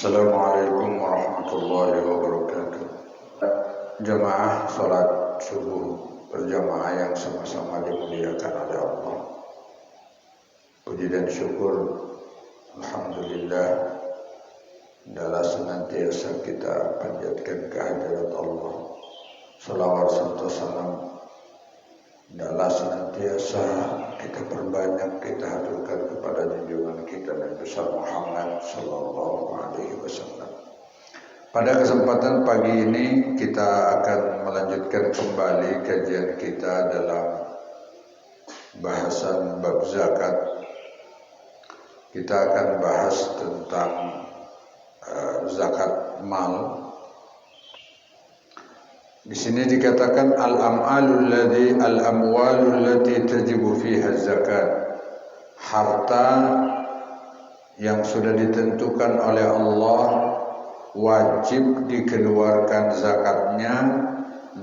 Assalamualaikum warahmatullahi wabarakatuh. Jamaah salat subuh berjamaah yang sama-sama dimuliakan oleh Allah. Puji dan syukur alhamdulillah dalam senantiasa kita panjatkan kehadirat Allah. Salawat serta salam dalam senantiasa kita perbanyak, kita haturkan kepada junjungan kita Nabi besar Muhammad sallallahu alaihi wasallam. Pada kesempatan pagi ini kita akan melanjutkan kembali kajian kita dalam bahasan bab zakat. Kita akan bahas tentang zakat mal. Di sini dikatakan al-amwalul lati tajibu fiha zakat. Harta yang sudah ditentukan oleh Allah wajib dikeluarkan zakatnya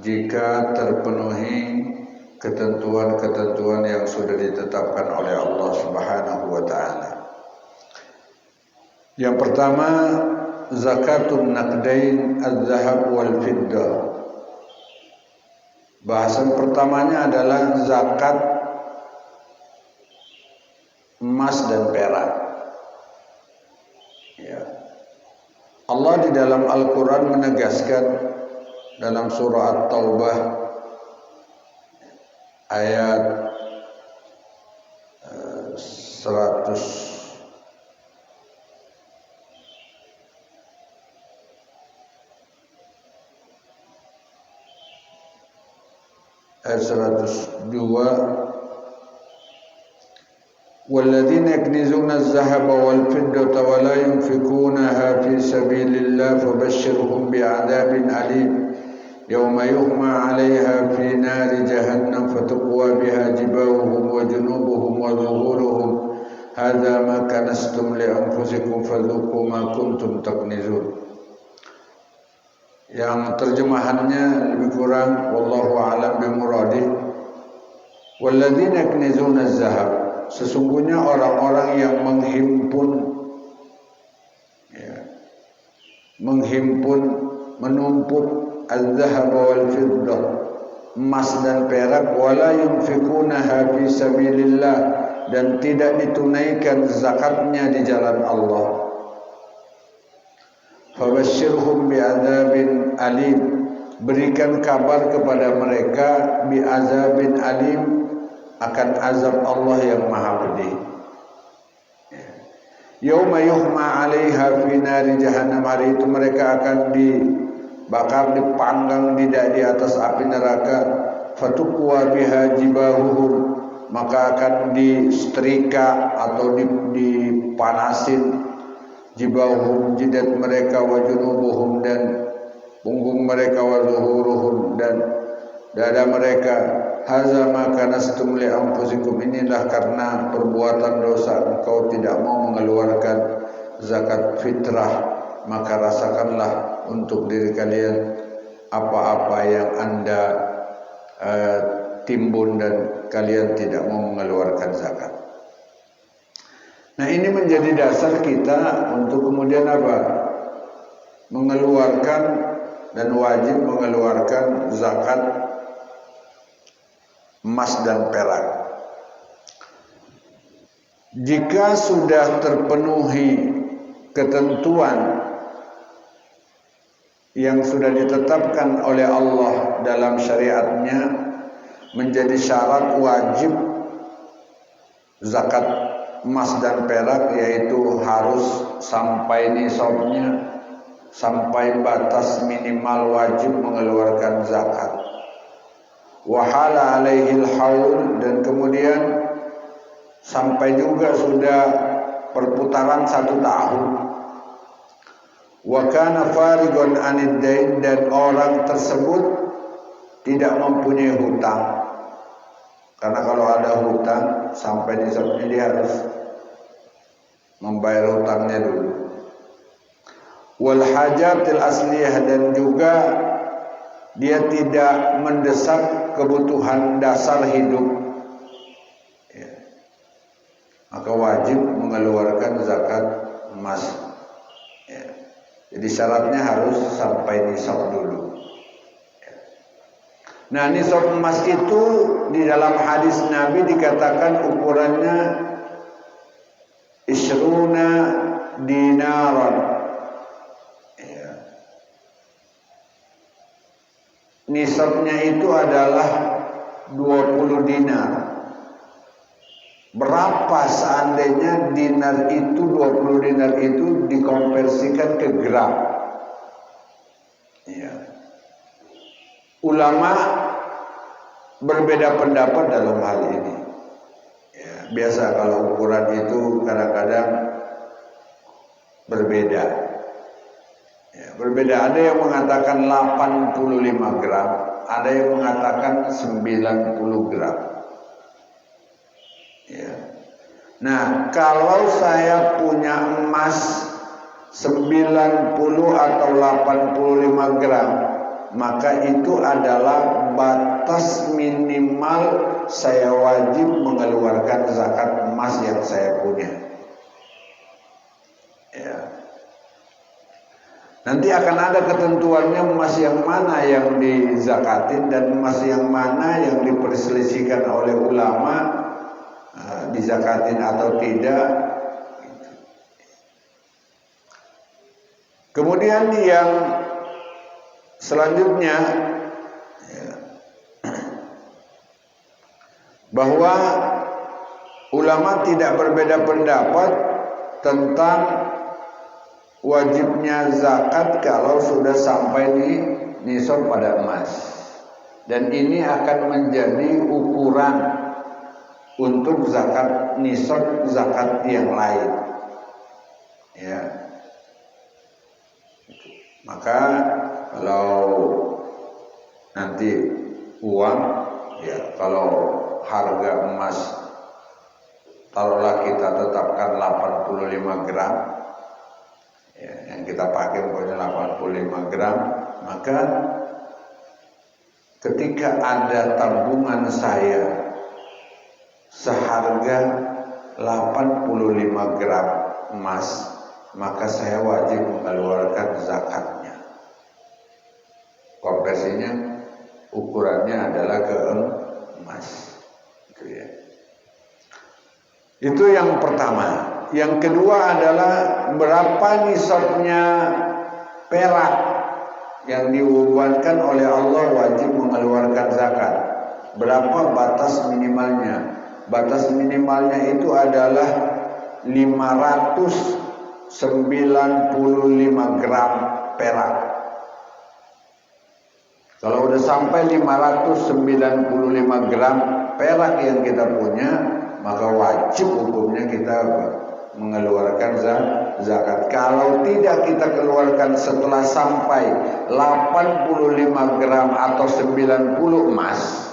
jika terpenuhi ketentuan-ketentuan yang sudah ditetapkan oleh Allah Subhanahu wa taala. Yang pertama, zakatun naqdain az-zahab wal fiddah. Bahasan pertamanya adalah zakat emas dan perak. Ya. Allah di dalam Al-Quran menegaskan dalam surah At-Taubah ayat 100 ayat 102 والذين يكنزون الذهب والفضة ولا ينفقونها في سبيل الله فبشرهم بعذاب أليم يوم يغمى عليها في نار جهنم فتقوى بها جباههم وجنوبهم وظهورهم هذا ما كنزتم لأنفسكم فذوقوا ما كنتم تكنزون. Yang terjemahannya lebih kurang wallahu a'lam bimuradih. Walladzina yaknizuna az-zahab, sesungguhnya orang-orang yang menumpuk az-zahab wal fiddah, emas dan perak, wala yunfikunaha fi sabilillah, dan tidak ditunaikan zakatnya di jalan Allah. Fabashshirhum bi'adzabin alim, berikan kabar kepada mereka bi'adzabin alim, akan azab Allah yang maha pedih. Yauma yuhma 'alaiha fi nari jahannam, hari itu mereka akan dibakar, dipanggang di atas api neraka. Fatuqwa biha jibahuhum, maka akan disetrika atau dipanasin jibahum, jidat mereka, wa junubuhum, dan punggung mereka, wa zuhuruhum, dan dada mereka. Hadza ma kanastum li anfusikum, inilah karena perbuatan dosa engkau tidak mau mengeluarkan zakat fitrah, maka rasakanlah untuk diri kalian apa-apa yang Anda timbun dan kalian tidak mau mengeluarkan zakat. Nah, ini menjadi dasar kita untuk kemudian apa? Mengeluarkan dan wajib mengeluarkan zakat emas dan perak. Jika sudah terpenuhi ketentuan yang sudah ditetapkan oleh Allah dalam syariatnya, menjadi syarat wajib zakat emas dan perak, yaitu harus sampai nisabnya, sampai batas minimal wajib mengeluarkan zakat. Wahala alaihil haul, dan kemudian sampai juga sudah perputaran 1 tahun. Wa kana farigon anid dain, dan orang tersebut tidak mempunyai hutang. Karena kalau ada hutang sampai nisabnya dia harus membayar hutangnya dulu. Wal hajatil asliyah, dan juga dia tidak mendesak kebutuhan dasar hidup. Maka wajib mengeluarkan zakat emas. Jadi syaratnya harus sampai nisab dulu. Nah, nisab emas itu di dalam hadis Nabi dikatakan ukurannya isruna dinaran. Ya. Nisabnya itu adalah 20 dinar. Berapa seandainya dinar itu 20 dinar itu dikonversikan ke gram? Ya. Ulama berbeda pendapat dalam hal ini. Ya, biasa kalau ukuran itu kadang-kadang berbeda. Ya, berbeda. Ada yang mengatakan 85 gram, ada yang mengatakan 90 gram. Ya. Nah, kalau saya punya emas 90 atau 85 gram, maka itu adalah batas minimal saya wajib mengeluarkan zakat emas yang saya punya. Ya. Nanti akan ada ketentuannya emas yang mana yang dizakatin dan emas yang mana yang diperselisihkan oleh ulama dizakatin atau tidak. Kemudian yang selanjutnya ya, bahwa ulama tidak berbeda pendapat tentang wajibnya zakat kalau sudah sampai di nisab pada emas, dan ini akan menjadi ukuran untuk zakat nisab zakat yang lain. Ya. Maka kalau nanti uang, ya kalau harga emas taruhlah kita tetapkan 85 gram, ya, yang kita pakai pokoknya 85 gram, maka ketika ada tabungan saya seharga 85 gram emas, maka saya wajib mengeluarkan zakatnya. Konversinya ukurannya adalah ke emas. Itu ya. Itu yang pertama. Yang kedua adalah berapa nisabnya perak yang dibebankan oleh Allah wajib mengeluarkan zakat. Berapa batas minimalnya? Batas minimalnya itu adalah 595 gram perak. Kalau udah sampai 595 gram perak yang kita punya, maka wajib hukumnya kita mengeluarkan zakat. Kalau tidak kita keluarkan setelah sampai 85 gram atau 90 emas,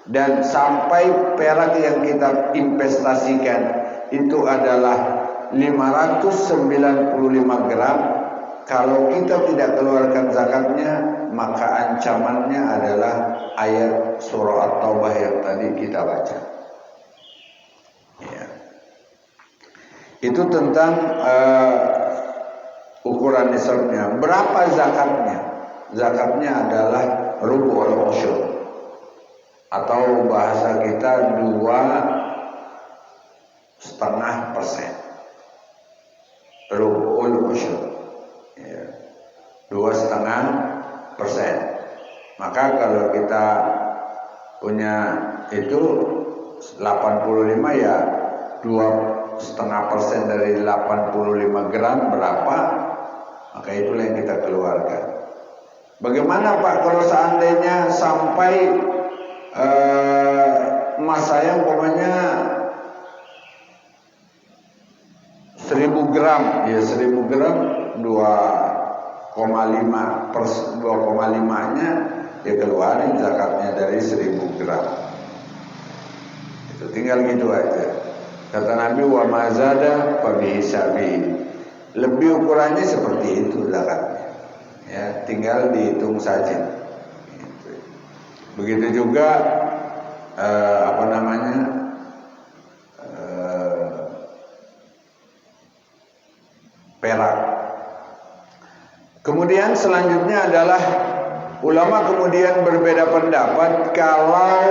dan sampai perak yang kita investasikan itu adalah 595 gram, kalau kita tidak keluarkan zakatnya, maka ancamannya adalah ayat surah At-Taubah yang tadi kita baca. Ya. Itu tentang ukuran nisabnya. Berapa zakatnya? Zakatnya adalah rubu'ul usyur, atau bahasa kita 2,5%. Rubu'ul usyur, ya, 2,5%. Maka kalau kita punya itu 85, ya 2,5% dari 85 gram berapa, maka itulah yang kita keluarkan. Bagaimana Pak kalau seandainya sampai emas saya umpamanya 1000 gram, ya 1000 gram 2,5%, ya keluarin zakatnya dari 1000 gram. Itu tinggal gitu aja. Kata Nabi, wa mazada fa bihisabi. Lebih ukurannya seperti itu zakatnya. Ya, tinggal dihitung saja. Begitu juga perak. Kemudian selanjutnya adalah ulama kemudian berbeda pendapat kalau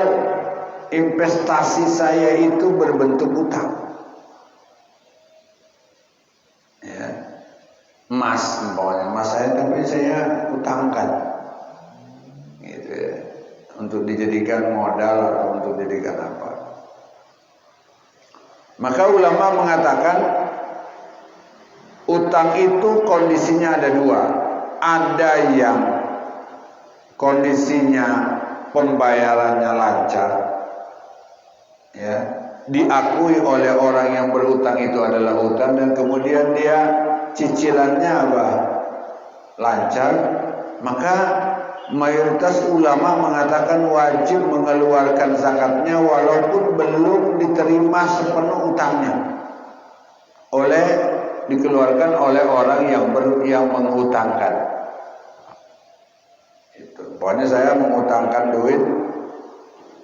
investasi saya itu berbentuk utang. Ya. Emas, umpamanya emas saya tapi saya utangkan. Gitu ya. Untuk dijadikan modal atau untuk dijadikan apa. Maka ulama mengatakan utang itu kondisinya ada dua. Ada yang kondisinya pembayarannya lancar, ya, diakui oleh orang yang berutang itu adalah utang, dan kemudian dia cicilannya apa? Lancar. Maka mayoritas ulama mengatakan wajib mengeluarkan zakatnya walaupun belum diterima sepenuh utangnya dikeluarkan oleh orang yang mengutangkan. Itu. Pokoknya saya mengutangkan duit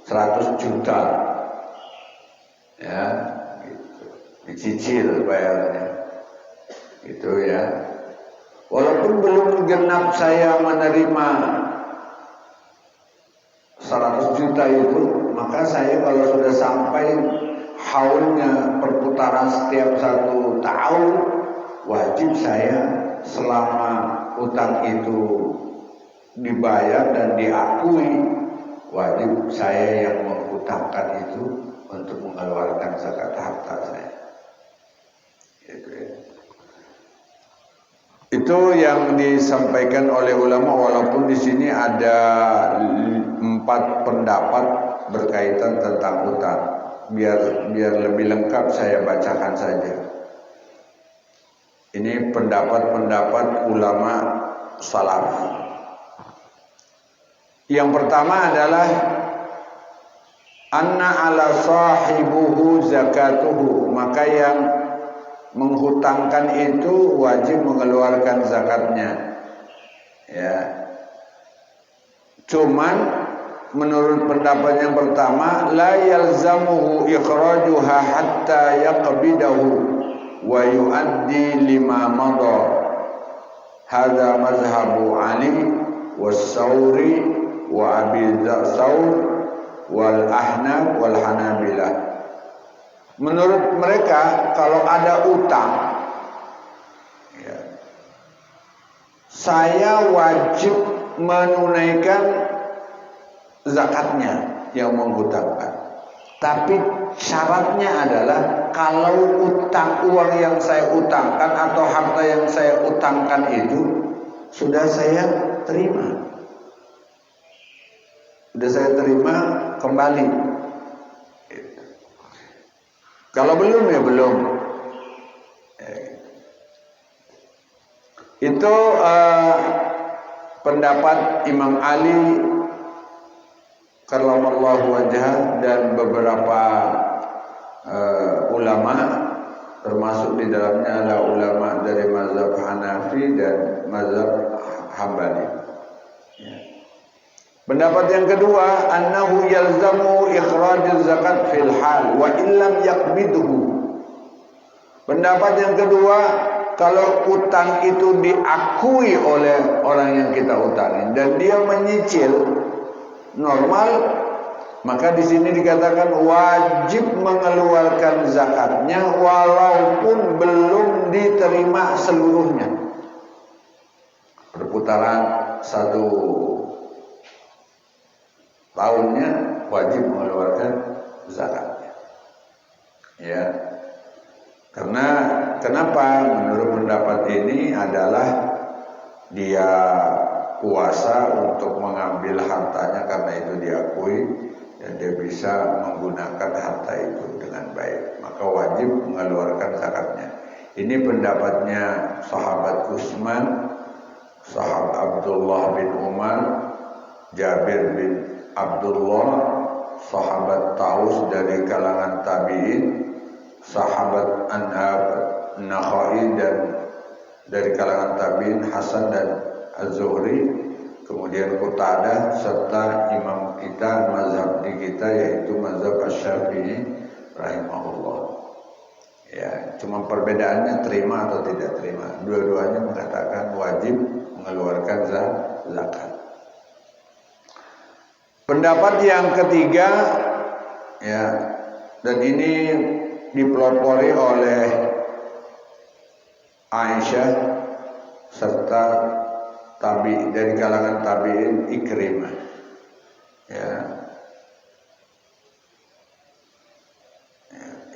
100 juta. Ya, gitu. Dicicil bayarnya. Gitu ya. Walaupun belum genap saya menerima 100 juta itu, maka saya kalau sudah sampai haulnya perputaran setiap 1 tahun, wajib saya selama utang itu dibayar dan diakui, wajib saya yang mengutangkan itu untuk mengeluarkan zakat harta saya. Gitu ya. Itu yang disampaikan oleh ulama, walaupun di sini ada 4 pendapat berkaitan tentang utang. Biar lebih lengkap saya bacakan saja. Ini pendapat-pendapat ulama salaf. Yang pertama adalah anna ala sahibuhu zakatuhu, maka yang menghutangkan itu wajib mengeluarkan zakatnya. Ya. Cuman menurut pendapat yang pertama, la yalzamuhu ikhrajuha hatta yaqbidahu wa yuaddi lima madha. Hadza mazhabu Ali was-Sauri wa Abi Thawr wal Ahnaf wal Hanabilah. Menurut mereka kalau ada utang, ya, saya wajib menunaikan zakatnya yang menghutangkan. Tapi syaratnya adalah kalau uang yang saya utangkan atau harta yang saya utangkan itu sudah saya terima, kembali. Kalau belum ya belum. Itu pendapat Imam Ali karramallahu wajhah dan beberapa ulama, termasuk di dalamnya adalah ulama dari mazhab Hanafi dan mazhab Hambali. Ya. Pendapat yang kedua, annahu yalzamu ikhrajuz zakat fil hal wa illam yaqbidhu. Pendapat yang kedua, kalau utang itu diakui oleh orang yang kita utangin dan dia menyicil normal, maka di sini dikatakan wajib mengeluarkan zakatnya walaupun belum diterima seluruhnya. Perputaran 1 tahunnya wajib mengeluarkan zakatnya. Ya. Karena kenapa? Menurut pendapat ini adalah dia kuasa untuk mengambil hartanya karena itu diakui dan dia bisa menggunakan harta itu dengan baik, maka wajib mengeluarkan zakatnya. Ini pendapatnya sahabat Utsman, sahabat Abdullah bin Umar, Jabir bin Abdullah, sahabat Taus dari kalangan tabi'in, sahabat An-Nakhai dan dari kalangan tabi'in Hasan dan Az-Zuhri, kemudian Qutadah, serta imam kita, mazhab di kita yaitu mazhab Asy-Syafi'i rahimahullah. Ya, cuma perbedaannya terima atau tidak terima. Dua-duanya mengatakan wajib mengeluarkan zakat. Pendapat yang ketiga, ya, dan ini dipelopori oleh Aisyah serta dari kalangan tabi'in Ikrimah, ya,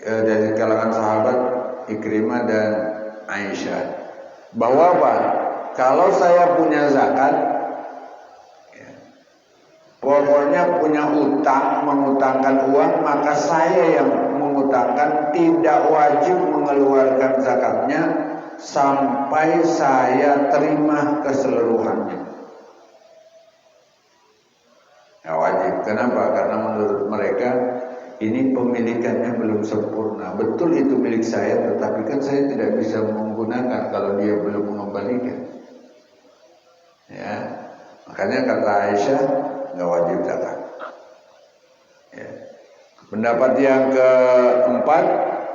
dari kalangan sahabat Ikrimah dan Aisyah, bahwa apa? Kalau saya punya zakat, ya, pokoknya punya utang, mengutangkan uang, maka saya yang mengutangkan tidak wajib mengeluarkan zakatnya sampai saya terima keseluruhannya. Ya, wajib. Kenapa? Karena menurut mereka ini pemilikannya belum sempurna. Betul itu milik saya, tetapi kan saya tidak bisa menggunakan kalau dia belum mengembalikan. Ya, makanya kata Aisyah nggak wajib zakat. Ya. Pendapat yang keempat,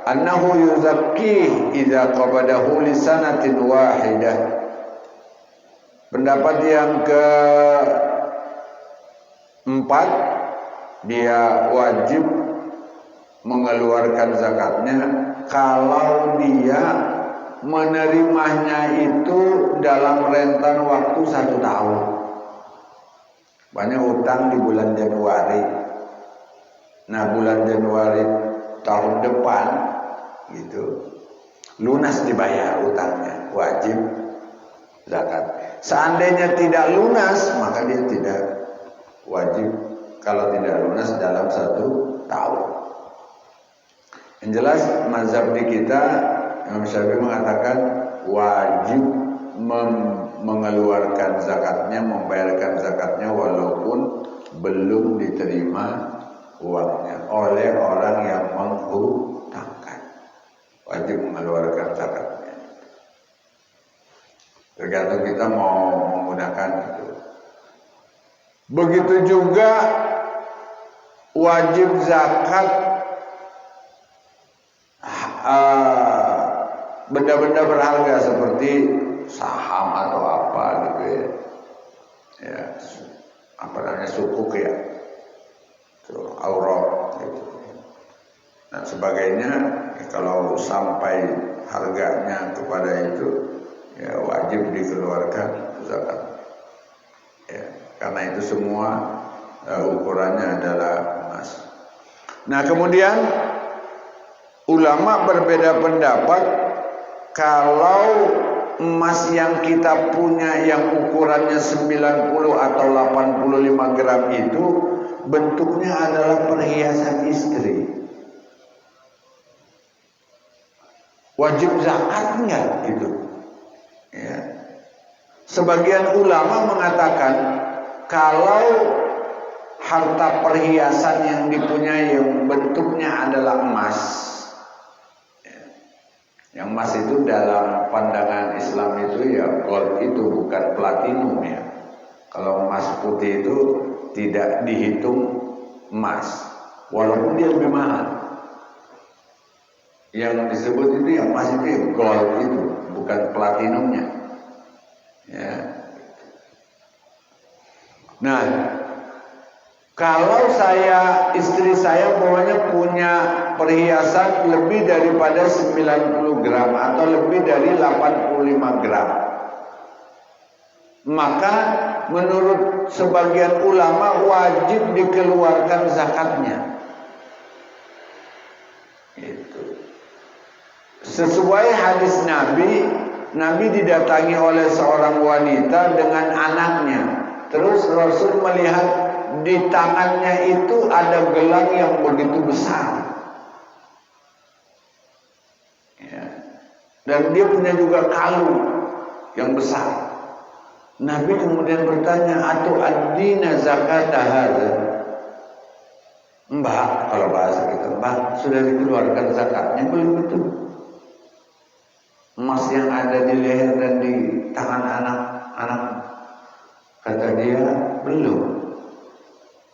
annahu yuzakkih idza qabadahu li sanatin wahidah. Pendapat yang keempat, dia wajib mengeluarkan zakatnya kalau dia menerimanya itu dalam rentan waktu 1 tahun. Banyak utang di bulan Januari. Nah, bulan Januari tahun depan gitu lunas dibayar utangnya, wajib zakat. Seandainya tidak lunas, maka dia tidak wajib kalau tidak lunas dalam 1 tahun. Yang jelas mazhab di kita, Imam Syafi'i mengatakan wajib mengeluarkan zakatnya, membayarkan zakatnya walaupun belum diterima uangnya oleh orang yang menghutangkan. Wajib mengeluarkan zakatnya. Tergantung kita mau menggunakan itu. Begitu juga wajib zakat benda-benda berharga seperti saham atau apa gitu ya. Ya, apa namanya, sukuk ya. Aurat gitu. Dan sebagainya, ya, kalau sampai harganya kepada itu, ya wajib dikeluarkan zakat. Ya, karena itu semua ukurannya adalah emas. Nah, kemudian ulama berbeda pendapat kalau emas yang kita punya yang ukurannya 90 atau 85 gram itu bentuknya adalah perhiasan istri, wajib zakat enggak gitu ya. Sebagian ulama mengatakan kalau harta perhiasan yang dipunyai yang bentuknya adalah emas, yang emas itu dalam pandangan Islam itu ya gold, itu bukan platinum ya. Kalau emas putih itu tidak dihitung emas, walaupun dia lebih mahal. Yang disebut itu yang emas itu ya gold itu, bukan platinumnya. Ya. Nah, kalau istri saya pokoknya punya perhiasan lebih daripada 90 gram atau lebih dari 85 gram, maka menurut sebagian ulama wajib dikeluarkan zakatnya. Itu sesuai hadis Nabi didatangi oleh seorang wanita dengan anaknya. Terus Rasul melihat di tangannya itu ada gelang yang begitu besar. Ya. Dan dia punya juga kalung yang besar. Nabi kemudian bertanya, "Atu ad-dina zakat hadza?" Mbak, kalau bahasa kita, Mbak, sudah dikeluarkan zakatnya belum itu? Emas yang ada di leher dan di tangan anak-anak. Kata dia, belum.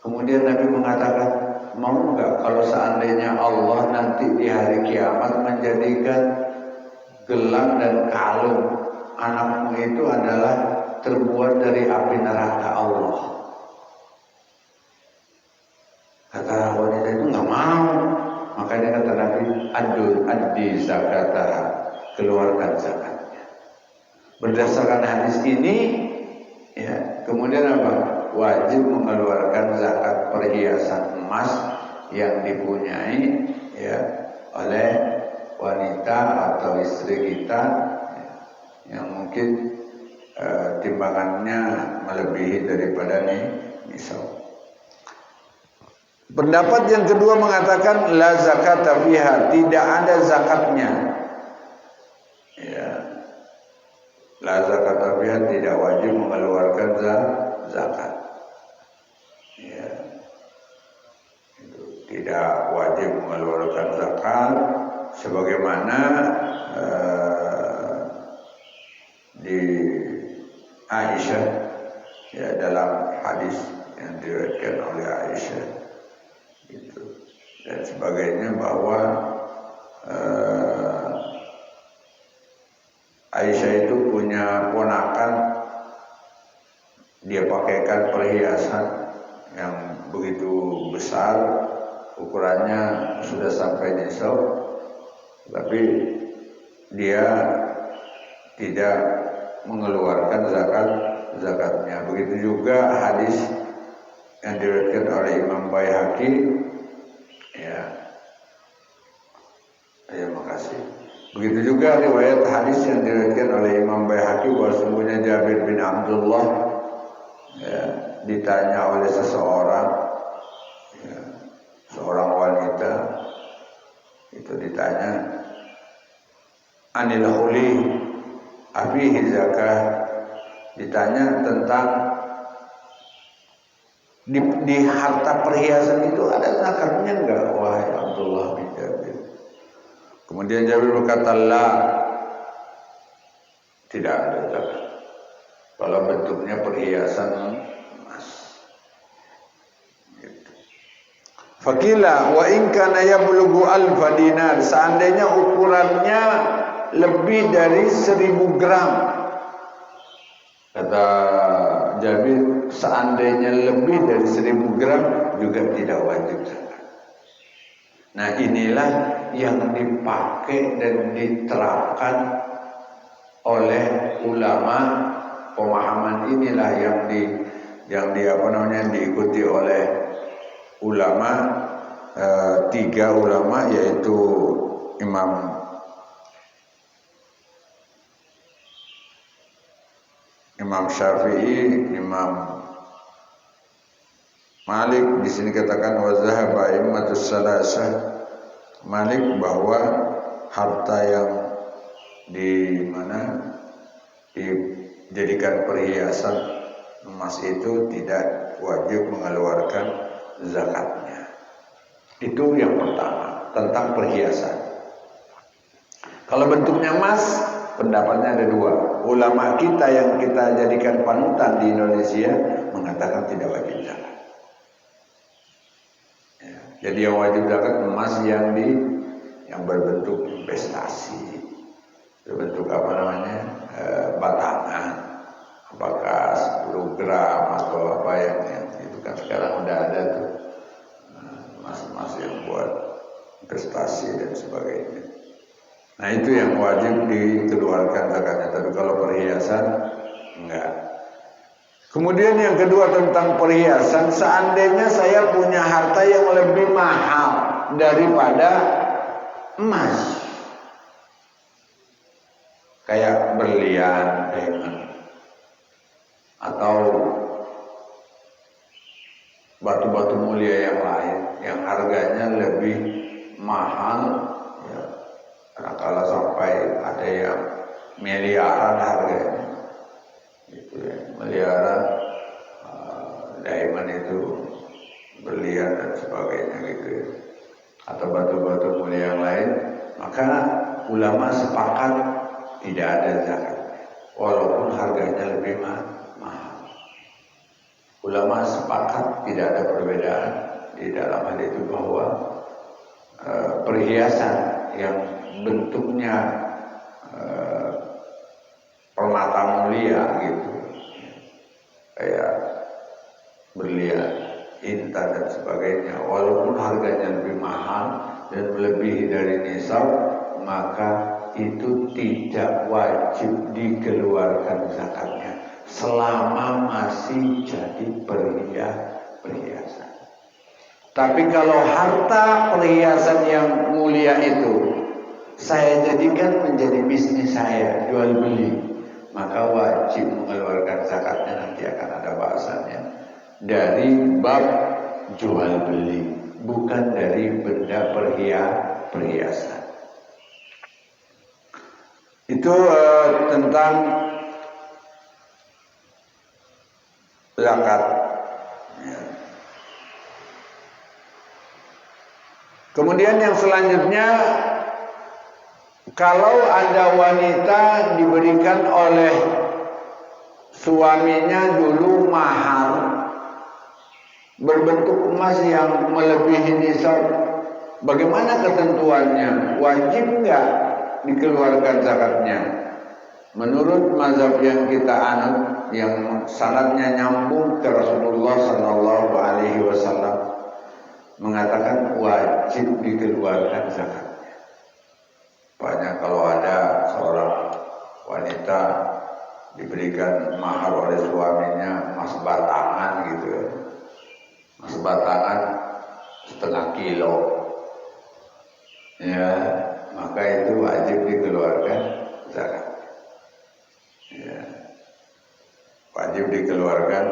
Kemudian Nabi mengatakan, mau enggak kalau seandainya Allah nanti di hari kiamat menjadikan gelang dan kalung anakmu itu adalah terbuat dari api neraka Allah. Kata wanita itu nggak mau, makanya kata Nabi, addi zakatah, keluarkan zakatnya. Berdasarkan hadis ini, ya, kemudian apa? Wajib mengeluarkan zakat perhiasan emas yang dipunyai, ya, oleh wanita atau istri kita, ya, yang mungkin timbangannya melebihi daripada nisab. Pendapat yang kedua mengatakan la zakata fiha, tidak ada zakatnya. Ya. La zakata fiha, tidak wajib mengeluarkan zakat. Ya. Tidak wajib mengeluarkan zakat sebagaimana di Aisyah, ya, dalam hadis yang diriwayatkan oleh Aisyah itu dan sebagainya, bahwa Aisyah itu punya ponakan, dia pakaikan perhiasan yang begitu besar, ukurannya sudah sampai nisab, tapi dia tidak mengeluarkan zakatnya. Begitu juga hadis yang diriwayatkan oleh Imam Baihaqi, ya, makasih. Begitu juga riwayat hadis yang diriwayatkan oleh Imam Baihaqi bahwa sesungguhnya Jabir bin Abdullah, ya, ditanya oleh seseorang, ya, seorang wanita itu ditanya, anil huli afihi zakah, ditanya tentang di harta perhiasan itu ada zakatnya enggak, wahai Abdullah bin Jabir? Kemudian Jabir berkata, la, tidak ada zakat kalau bentuknya perhiasan emas. Gitu. Fakila wa in kana yablughu alfa dinar, seandainya ukurannya lebih dari 1000 gram. Kata Jabir, seandainya lebih dari 1000 gram juga tidak wajib zakat. Nah, inilah yang dipakai dan diterapkan oleh ulama. Pemahaman inilah yang diikuti oleh ulama, 3 ulama, yaitu Imam Syafi'i, Imam Malik. Di sini katakan wa zahaba immatus salasah, Malik, bahwa harta yang dijadikan perhiasan emas itu tidak wajib mengeluarkan zakatnya. Itu yang pertama tentang perhiasan. Kalau bentuknya emas, pendapatnya ada 2. Ulama kita yang kita jadikan panutan di Indonesia mengatakan tidak wajib zakat. Ya, jadi yang wajib zakat emas yang berbentuk investasi, berbentuk batangan, apakah 10 gram atau apa yang itu kan sekarang udah ada tuh emas-emas yang buat investasi dan sebagainya. Nah, itu yang wajib dikeluarkan zakatnya. Tapi kalau perhiasan enggak. Kemudian yang kedua tentang perhiasan, seandainya saya punya harta yang lebih mahal daripada emas, kayak berlian, diamond, atau batu-batu mulia yang lain yang harganya lebih mahal, ya, kalau sampai ada yang miliaran harganya, gitu ya, miliaran, diamond itu, berlian dan sebagainya, gitu ya, atau batu-batu mulia yang lain, maka ulama sepakat tidak ada zakat walaupun harganya lebih mahal. Ulama sepakat, tidak ada perbedaan di dalam hal itu, bahwa perhiasan yang bentuknya permata mulia gitu, sebagainya, walaupun harganya lebih mahal dan melebihi dari nisab, maka itu tidak wajib dikeluarkan zakatnya selama masih jadi perhiasan. Tapi kalau harta perhiasan yang mulia itu saya jadikan menjadi bisnis saya, jual beli, maka wajib mengeluarkan zakatnya. Nanti akan ada bahasannya dari bab jual beli, bukan dari benda perhiasan. Itu tentang zakat. Kemudian yang selanjutnya, kalau ada wanita diberikan oleh suaminya dulu mahar berbentuk emas yang melebihi nisab, bagaimana ketentuannya? Wajib enggak dikeluarkan zakatnya? Menurut mazhab yang kita anut, yang sanadnya nyambung ke Rasulullah sallallahu alaihi wasallam, mengatakan wajib dikeluarkan zakatnya. Banyak kalau ada seorang wanita diberikan mahar oleh suaminya emas batangan gitu ya, emas batangan setengah kilo, ya, maka itu wajib dikeluarkan zakat. Ya, wajib dikeluarkan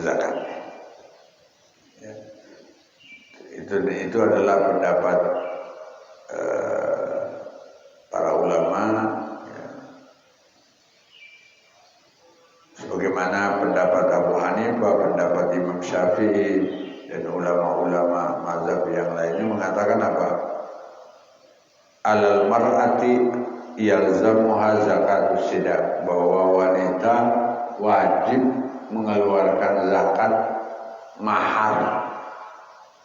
zakat. Ya. Itu adalah pendapat para ulama, ya. Sebagaimana pendapat Abu Hanifah, pendapat Imam Syafi'i, dan ulama-ulama mazhab yang lainnya mengatakan apa? Alal mar'ati yalzamuha zakatus sidaq, bahwa wanita wajib mengeluarkan zakat mahar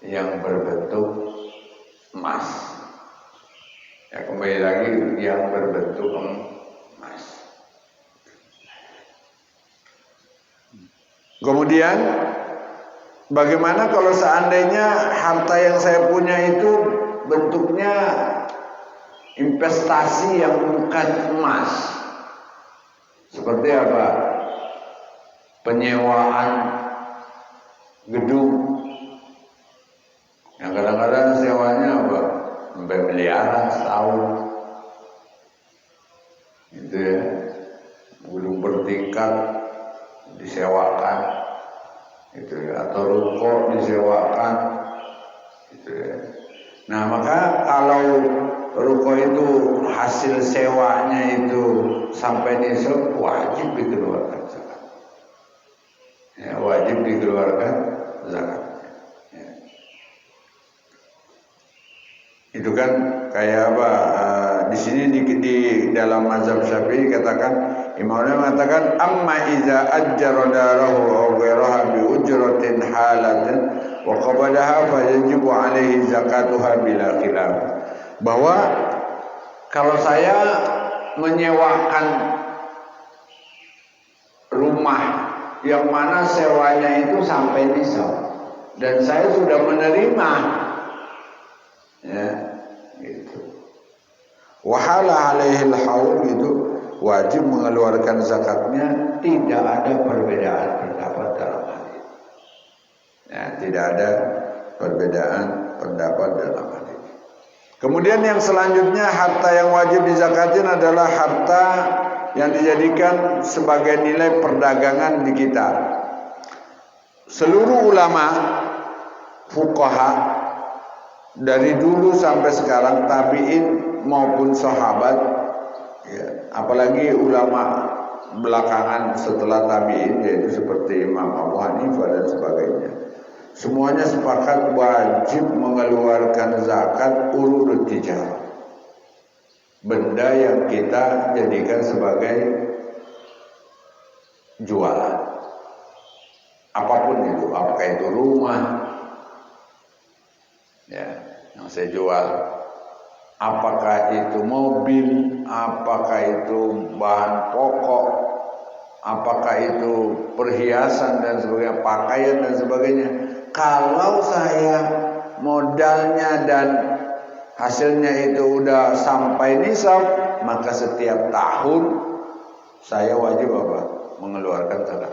yang berbentuk emas. Ya, kembali lagi yang berbentuk emas. Kemudian bagaimana kalau seandainya harta yang saya punya itu bentuknya investasi yang bukan emas? Seperti apa? Penyewaan gedung, yang kadang-kadang sewanya apa? Sampai miliaran setahun, gitu ya. Gedung bertingkat disewakan, gitu ya. Atau ruko disewakan, gitu ya. Nah, maka kalau ruko itu hasil sewanya itu sampai nisab, wajib dikeluarkan zakat. Ya, wajib dikeluarkan zakat. Ya. Itu kan kayak apa? Di sini di dalam mazhab Syafi'i katakan, imamnya mengatakan amma iza ajjara darahu aw ghayraha bi ujratin halatan wa qabadaha fa yajibu alaihi zakatuha bila khilaf. Bahwa kalau saya menyewakan rumah yang mana sewanya itu sampai nisab dan saya sudah menerima, ya, gitu. Wahala alaihil haul, itu wajib mengeluarkan zakatnya, tidak ada perbedaan pendapat dalam hal ini. Ya, tidak ada perbedaan pendapat dalam hal ini. Kemudian yang selanjutnya, harta yang wajib dizakatin adalah harta yang dijadikan sebagai nilai perdagangan di kita. Seluruh ulama fuqaha dari dulu sampai sekarang, tabi'in maupun sahabat, ya, apalagi ulama belakangan setelah tabi'in, yaitu seperti Imam Abu Hanifah dan sebagainya, semuanya sepakat wajib mengeluarkan zakat urud tijarah, benda yang kita jadikan sebagai jualan, apapun itu, apakah itu rumah, ya, yang saya jual, apakah itu mobil, apakah itu bahan pokok, apakah itu perhiasan dan sebagainya, pakaian dan sebagainya, Kalau saya modalnya dan hasilnya itu udah sampai nisab, maka setiap tahun saya wajib apa? Mengeluarkan zakat.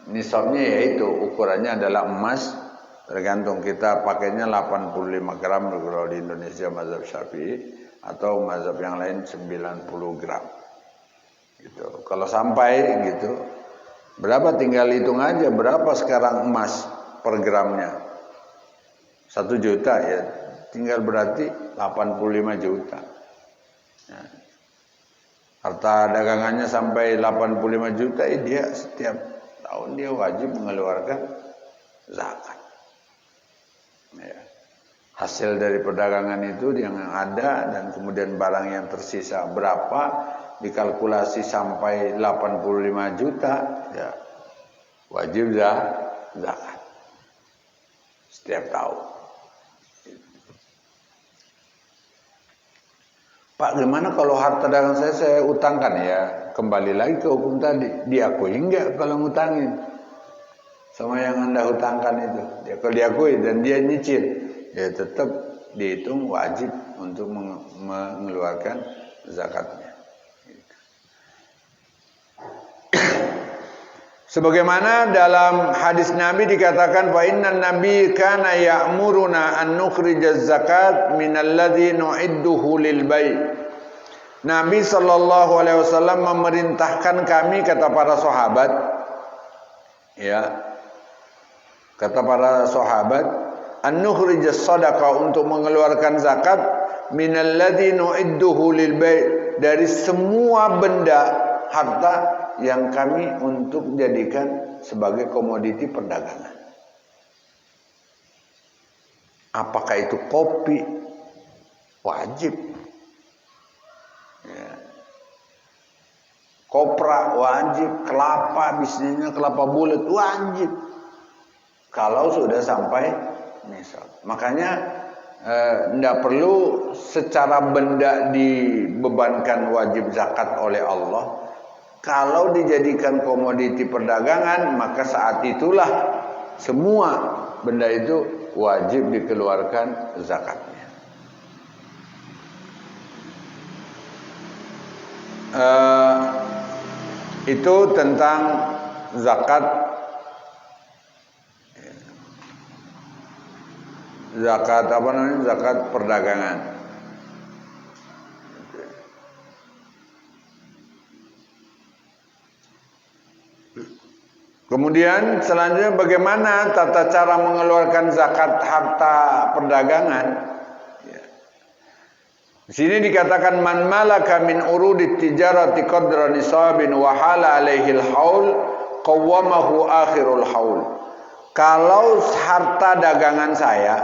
Nisabnya yaitu ukurannya adalah emas, tergantung kita pakainya 85 gram kalau di Indonesia mazhab Syafi'i, atau mazhab yang lain 90 gram. Gitu. Kalau sampai gitu, berapa tinggal hitung aja berapa sekarang emas per gramnya. 1 juta ya, tinggal berarti 85 juta. Nah, harta dagangannya sampai 85 juta, dia setiap tahun dia wajib mengeluarkan zakat. Ya. Hasil dari perdagangan itu yang ada dan kemudian barang yang tersisa berapa, dikalkulasi sampai 85 juta, ya wajib zakat setiap tahun. Pak, gimana kalau harta dagangan saya utangkan? Ya kembali lagi ke hukum tadi, diakui enggak kalau ngutangin sama yang Anda hutangkan itu? Ya, kalau diakui dan dia nyicil, ya tetap dihitung wajib untuk mengeluarkan zakatnya. Sebagaimana dalam hadis Nabi dikatakan, fa innan nabi kana ya'muruna an nukhrijaz zakat minal ladzi nu'idduhu lil bai'. Nabi sallallahu alaihi wasallam memerintahkan kami, kata para sahabat, ya, kata para sahabat, an nukhrijaz shadaqah, untuk mengeluarkan zakat, minal ladzi nu'idduhu lil bai', dari semua benda harta yang kami untuk jadikan sebagai komoditi perdagangan. Apakah itu kopi? Wajib. Ya. Kopra wajib, kelapa, bisnisnya kelapa bulat wajib. Kalau sudah sampai nisab. Makanya tidak perlu secara benda dibebankan wajib zakat oleh Allah. Kalau dijadikan komoditi perdagangan, maka saat itulah semua benda itu wajib dikeluarkan zakatnya. Itu tentang zakat apa namanya? Zakat perdagangan. Kemudian selanjutnya bagaimana tata cara mengeluarkan zakat harta perdagangan? Ya. Di sini dikatakan man malaka min urudit tijarati qadra nisabin wa hala alaihi al-haul qawwamahu akhirul haul. Kalau harta dagangan saya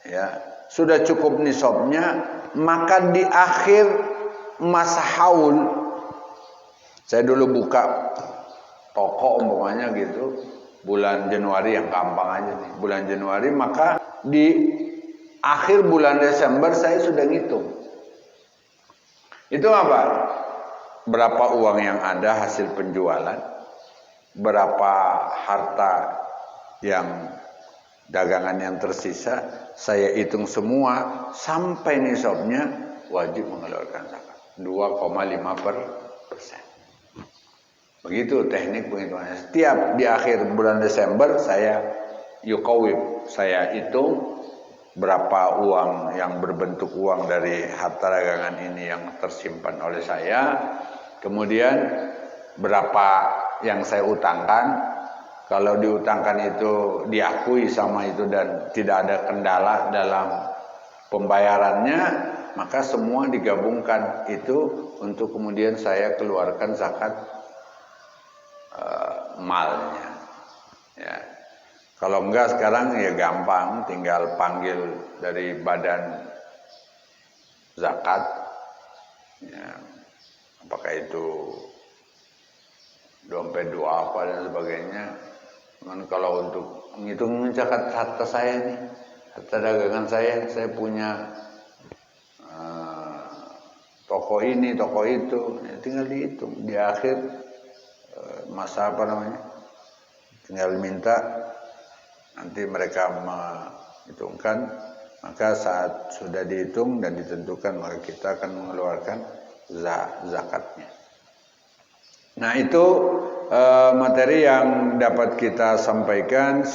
ya sudah cukup nisabnya, maka di akhir masa haul, saya dulu buka toko umpamanya gitu, bulan Januari, yang gampang aja nih, bulan Januari, maka di akhir bulan Desember saya sudah ngitung. Itu apa? Berapa uang yang ada hasil penjualan, berapa harta yang dagangan yang tersisa, saya hitung semua sampai nisabnya, wajib mengeluarkan zakat 2,5%. Begitu teknik penghitungannya. Setiap di akhir bulan Desember saya yuqawib, saya hitung berapa uang yang berbentuk uang dari harta dagangan ini yang tersimpan oleh saya, kemudian berapa yang saya utangkan. Kalau diutangkan itu diakui sama itu dan tidak ada kendala dalam pembayarannya, maka semua digabungkan itu untuk kemudian saya keluarkan zakat malnya. Ya. Kalau enggak sekarang ya gampang, tinggal panggil dari badan zakat. Ya. Apakah itu dompet apa dan sebagainya. Cuman kalau untuk menghitung zakat harta saya nih, harta dagangan saya punya toko ini, toko itu, ya tinggal dihitung di akhir masa apa namanya, tinggal minta Nanti mereka menghitungkan, maka saat sudah dihitung dan ditentukan maka kita akan mengeluarkan zakatnya. Nah itu materi yang dapat kita sampaikan.